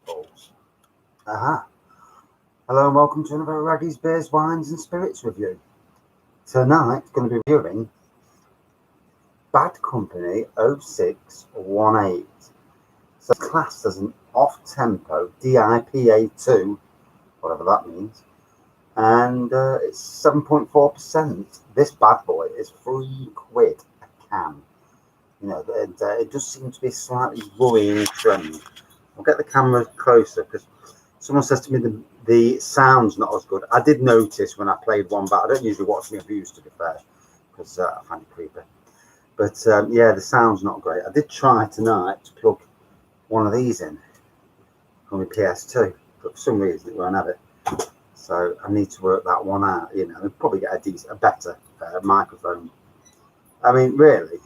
balls. Aha. Hello and welcome to another Raggy's Beers, Wines and Spirits review. Tonight, going to be reviewing Bad Company 0618. So it's classed as an off-tempo DIPA2, whatever that means, and it's 7.4%. This bad boy is £3 a can. You know, it does seem to be a slightly worrying trend. I'll get the camera closer because someone says to me the sound's not as good. I did notice when I played one, but I don't usually watch my reviews, to be fair, because I find it creepy. But yeah, the sound's not great. I did try tonight to plug one of these in on my PS2, but for some reason it won't have it. So I need to work that one out, you know, and probably get a better microphone. I mean, really,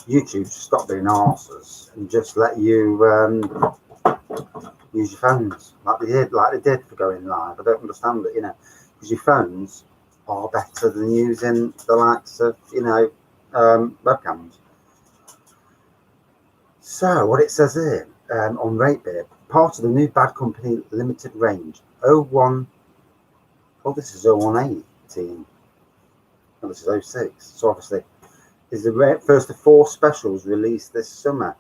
YouTube should stop being arses and just let you use your phones like they did for going live. I don't understand it, you know, because your phones are better than using the likes of, you know, webcams. So what it says here on Rate Beer, part of the new Bad Company limited range, this is 0118, oh, this is 06, so obviously is the first of 4 specials released this summer.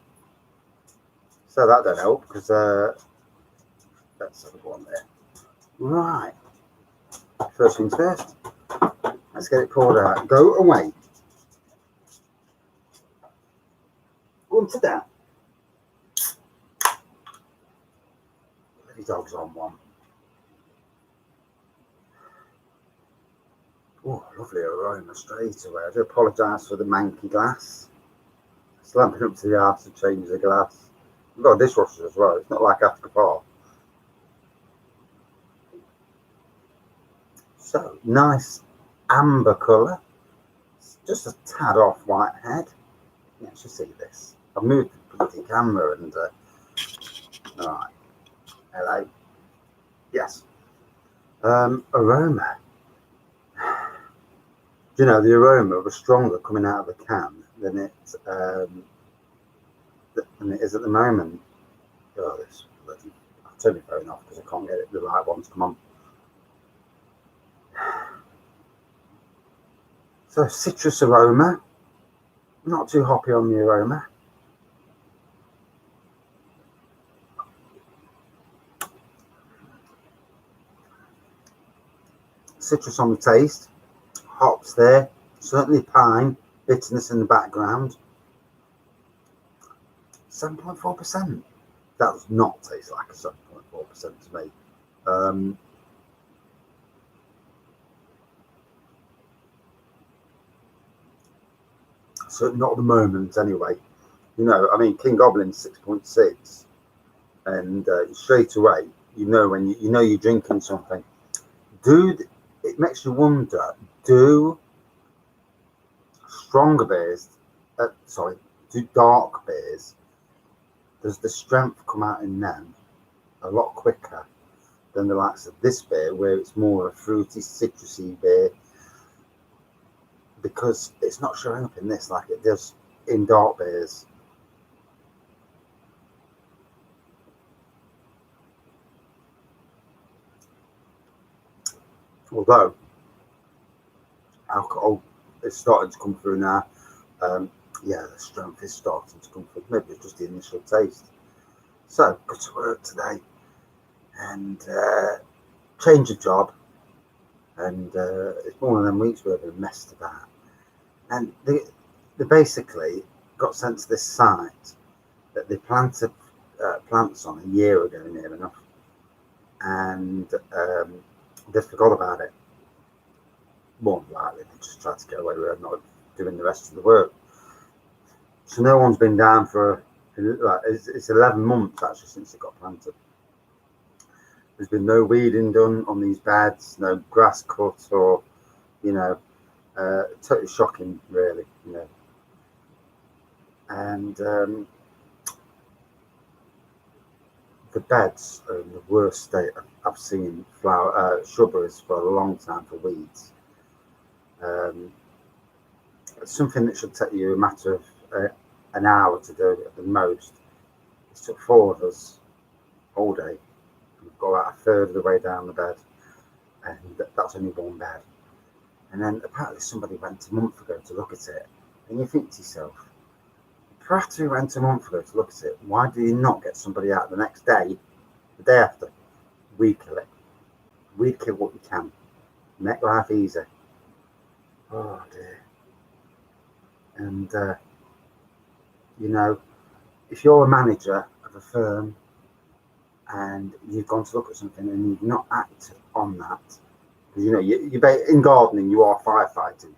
So that don't help because let's have a go on there. Right, first things first, let's get it poured out. Go away. Go and sit down. Bloody dog's on one. Oh, lovely aroma straight away. I do apologise for the manky glass. Slamping up to the house to change the glass. I've got a dishwasher as well. It's not like I have to go far. So, nice amber colour. Just a tad off white head. Yeah, you should see this. I've moved the bloody camera and alright. Hello. Yes. Aroma. You know, the aroma was stronger coming out of the can than it is at the moment. Oh, this bloody! I'll turn my phone off because I can't get the right one to come on. So citrus aroma, not too hoppy on the aroma. Citrus on the taste, hops there, certainly pine, bitterness in the background. 7.4%. That does not taste like a 7.4% to me. So not at the moment anyway. You know, I mean, King Goblin's 6.6, and straight away, you know when you know you're drinking something. Dude, it makes you wonder, do stronger beers, do dark beers, does the strength come out in them a lot quicker than the likes of this beer, where it's more of a fruity, citrusy beer, because it's not showing up in this like it does in dark beers. Although alcohol is starting to come through now. Yeah, the strength is starting to come through. Maybe it's just the initial taste. So, good to work today. And change of job. And it's one of them weeks where they've messed about. And they basically got sent to this site that they planted plants on a year ago, near enough. And they forgot about it. More than likely, they just tried to get away with it, not doing the rest of the work. So no one's been down for, it's 11 months actually since it got planted. There's been no weeding done on these beds, no grass cut, or, you know, totally shocking, really, you know. And the beds are in the worst state I've seen shrubberies for a long time for weeds. It's something that should take you a matter of an hour to do at the most. It took 4 of us all day. We've got about a third of the way down the bed, and that's only one bed. And then apparently somebody went a month ago to look at it, and you think to yourself, perhaps who went a month ago to look at it, why do you not get somebody out the next day, the day after? Weed kill it. Weed kill what you can. Make life easy. Oh dear. And you know, if you're a manager of a firm and you've gone to look at something and you've not acted on that, because you know you in gardening you are firefighting.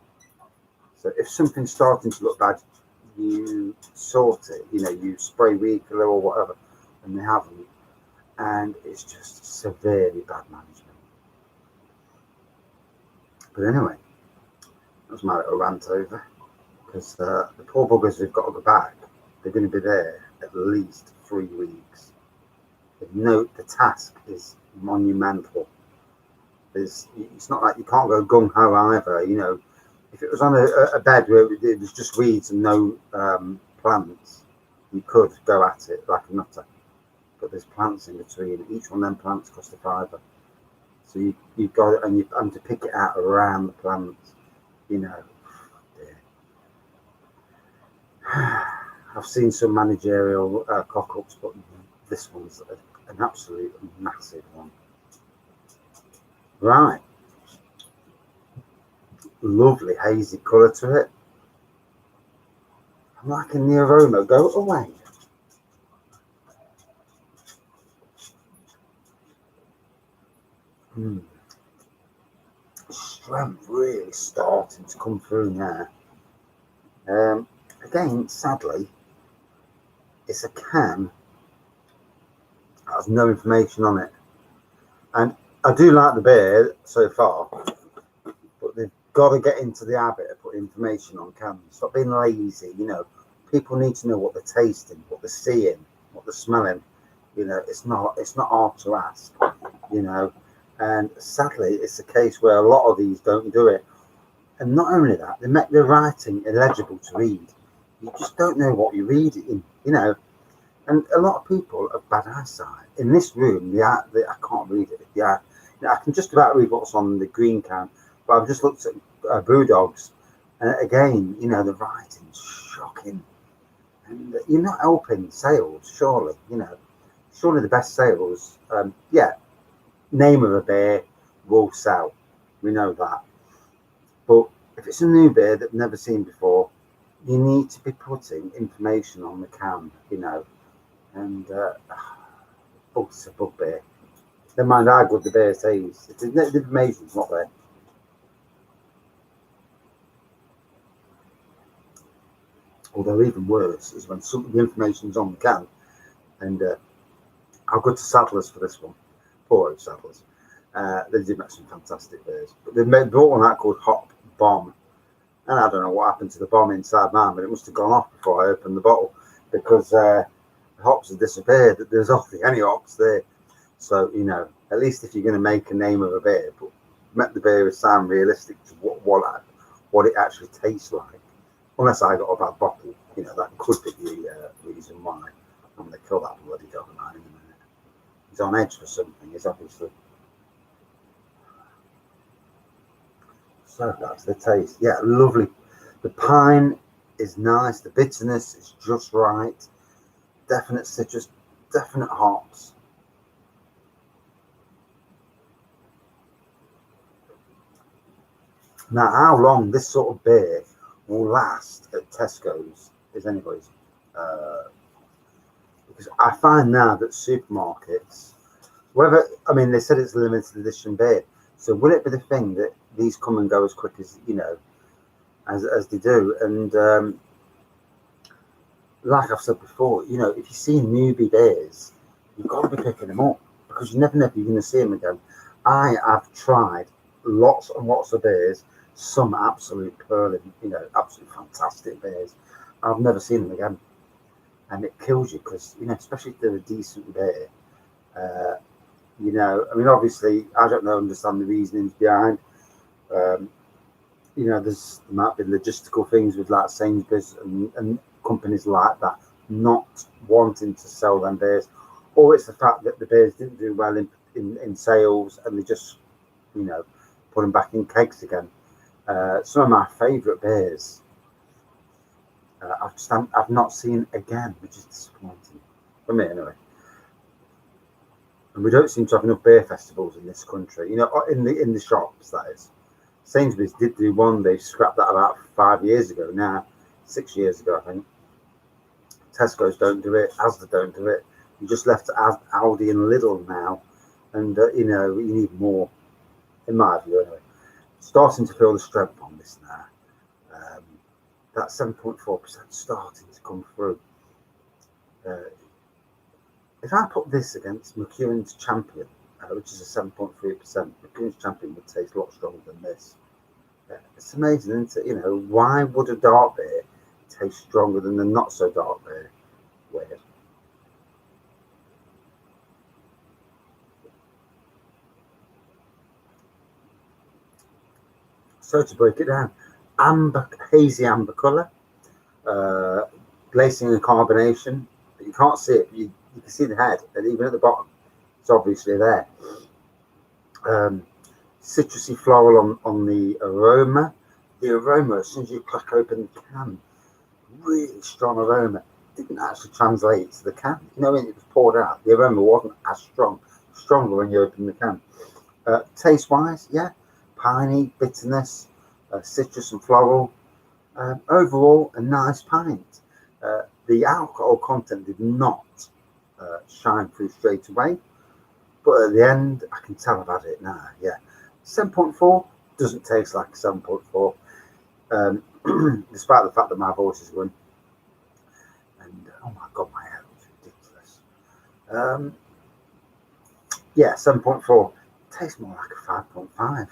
So if something's starting to look bad, you sort it. You know, you spray weed killer or whatever, and they haven't, and it's just severely bad management. But anyway, that's my little rant over, because the poor buggers who've got to go back, they're going to be there at least 3 weeks. The task is monumental. It's not like you can't go gung-ho either, you know. If it was on a bed where it was just weeds and no plants, you could go at it like a nutter. But there's plants in between. Each one of them plants cost a £5. So you've got it, and you have to pick it out around the plants, you know. Yeah. I've seen some managerial cock-ups, but this one's an absolute massive one. Right. Lovely hazy colour to it. I'm liking the aroma. Go away. Strength really starting to come through now. Again, sadly, it's a can that has no information on it. And I do like the beer so far, but they've got to get into the habit of putting information on cans. Stop being lazy, you know. People need to know what they're tasting, what they're seeing, what they're smelling. You know, it's not hard to ask, you know. And sadly, it's a case where a lot of these don't do it. And not only that, they make the writing illegible to read. You just don't know what you're reading, you know. And a lot of people have bad eyesight. In this room, I can't read it. Yeah, you know, I can just about read what's on the green can, but I've just looked at Brewdogs, and again, you know, the writing's shocking. And you're not helping sales, surely, you know. Surely the best sales, name of a beer will sell. We know that. But if it's a new beer that I've never seen before, you need to be putting information on the can, you know. And it's a bugbear. Never mind how good the beer tastes. The information's not there. Although even worse is when some of the information's on the can. And I'll go to Saddlers for this one. Poor old Saddlers. They did make some fantastic beers. But they brought one out called Hop Bomb. And I don't know what happened to the bomb inside mine, but it must have gone off before I opened the bottle, because the hops have disappeared. There's hardly any hops there. So, you know, at least if you're going to make a name of a beer, but make the beer sound realistic to what it actually tastes like. Unless I got a bad bottle, you know, that could be the reason why I'm going to kill that bloody dog of mine in a minute. He's on edge for something, he's obviously. So that's the taste. Yeah, lovely. The pine is nice. The bitterness is just right. Definite citrus, definite hops. Now, how long this sort of beer will last at Tesco's is anybody's. Because I find now that supermarkets, they said it's a limited edition beer. So will it be the thing that these come and go as quick as, you know, as they do? And like I've said before, you know, if you see newbie beers, you've got to be picking them up, because you never know if you're going to see them again. I have tried lots and lots of beers, some absolute pearling, you know, absolute fantastic beers. I've never seen them again. And it kills you, because, you know, especially if they're a decent beer, you know, I mean, obviously, I don't understand the reasonings behind. You know, there might be logistical things with like Sainsbury's and companies like that not wanting to sell them beers, or it's the fact that the beers didn't do well in sales and they just, put them back in kegs again. Some of my favourite beers, I've not seen again, which is disappointing for me anyway. And we don't seem to have enough beer festivals in this country, in the shops, that is. Sainsbury's did do one. They scrapped that about 5 years ago now, 6 years ago, I think. Tesco's don't do it. Asda don't do it. You just left Aldi and Lidl now. And, you need more, in my view, anyway. Starting to feel the strength on this now. That 7.4% starting to come through. If I put this against McEwen's Champion, which is a 7.3%, McEwen's Champion would taste a lot stronger than this. It's amazing, isn't it? Why would a dark beer taste stronger than the not so dark beer? Weird. So to break it down, hazy amber colour, glazing and carbonation, but you can't see it. You can see the head, and even at the bottom, it's obviously there. Citrusy floral on the aroma. The aroma, as soon as you crack open the can, really strong aroma. Didn't actually translate to the can. When it was poured out, the aroma wasn't as stronger when you open the can. Taste-wise, yeah, piney, bitterness, citrus and floral. Overall, a nice pint. The alcohol content did not shine through straight away, but at the end, I can tell I've had it now. Yeah, 7.4 doesn't taste like a 7.4, despite the fact that my voice is going. And oh my god, my hair is ridiculous. Yeah, 7.4 tastes more like a 5.5.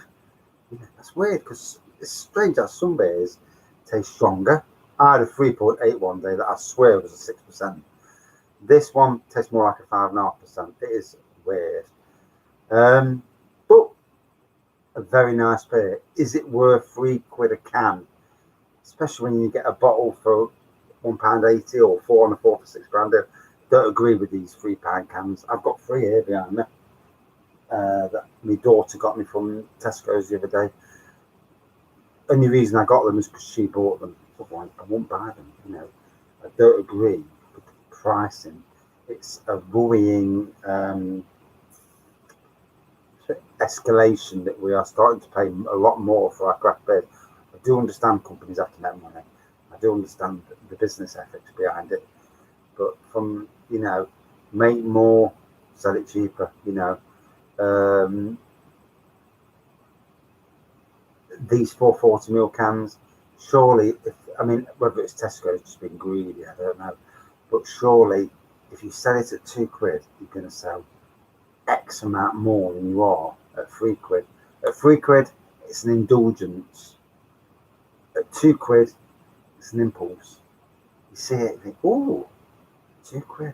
Yeah, that's weird because it's strange how some beers taste stronger. I had a 3.8 one day that I swear was a 6%. This one tastes more like a 5.5%. It is weird. But a very nice beer. Is it worth £3 a can? Especially when you get a bottle for £1.80 or 4 on a 4 for £6. I don't agree with these £3 cans. I've got 3 here behind me. That my daughter got me from Tesco's the other day. Only reason I got them is because she bought them. Otherwise, I won't buy them. I don't agree with the pricing. It's a worrying escalation that we are starting to pay a lot more for our craft beer. I do understand companies have to make money. I do understand the business ethics behind it. But from, make more, sell it cheaper, these 440ml cans, surely, whether it's Tesco's just being greedy, I don't know. But surely, if you sell it at £2, you're going to sell X amount more than you are at £3. At £3, it's an indulgence. At £2, it's an impulse. You see it, you think, oh, £2.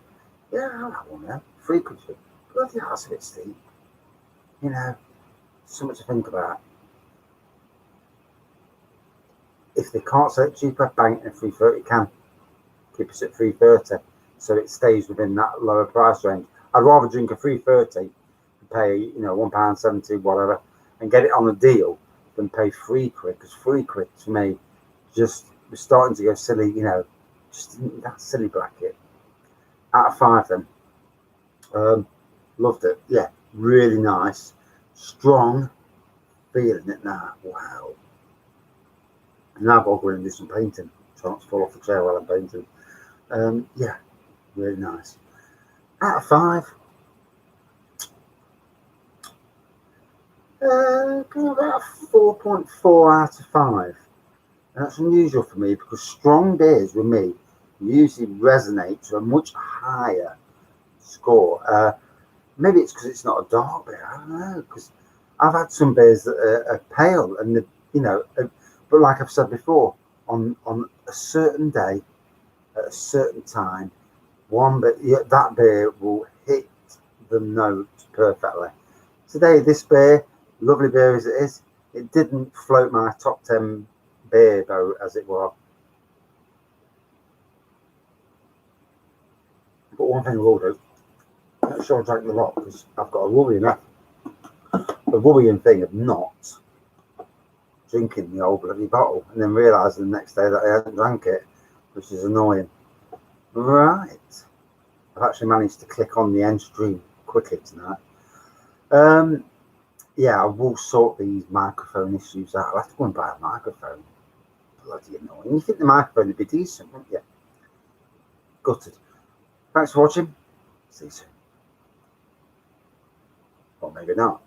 Yeah, I'll have one now. £3. Bloody hell, that's a bit steep. So much to think about. If they can't sell it cheaper, bang it in a 330 can. Keep us at 330, so it stays within that lower price range. I'd rather drink a 330 and pay, £1.70, whatever, and get it on a deal than pay £3, because £3 to me just was starting to go silly, just in that silly bracket. Out of 5 then. Loved it. Yeah, really nice. Strong. Feeling it now. Wow. Now I've got to go in and do some painting. Try not to fall off the chair while I'm painting. Yeah, really nice. Out of 5. About 4.4 out of 5. And that's unusual for me because strong beers with me usually resonate to a much higher score. Maybe it's because it's not a dark beer. I don't know. Because I've had some beers that are pale and but like I've said before, on a certain day, at a certain time, that beer will hit the note perfectly. Today, this beer, lovely beer as it is, it didn't float my top 10 beer boat as it were. But one thing I will do, I'm not sure I drank a lot because I've got a worrying thing of not drinking the old bloody bottle and then realising the next day that I hadn't drank it, which is annoying. Right. I've actually managed to click on the end stream quickly tonight. Yeah, I will sort these microphone issues out. I'll have to go and buy a microphone. Bloody annoying. You think the microphone would be decent, wouldn't you? Gutted. Thanks for watching. See you soon. Or maybe not.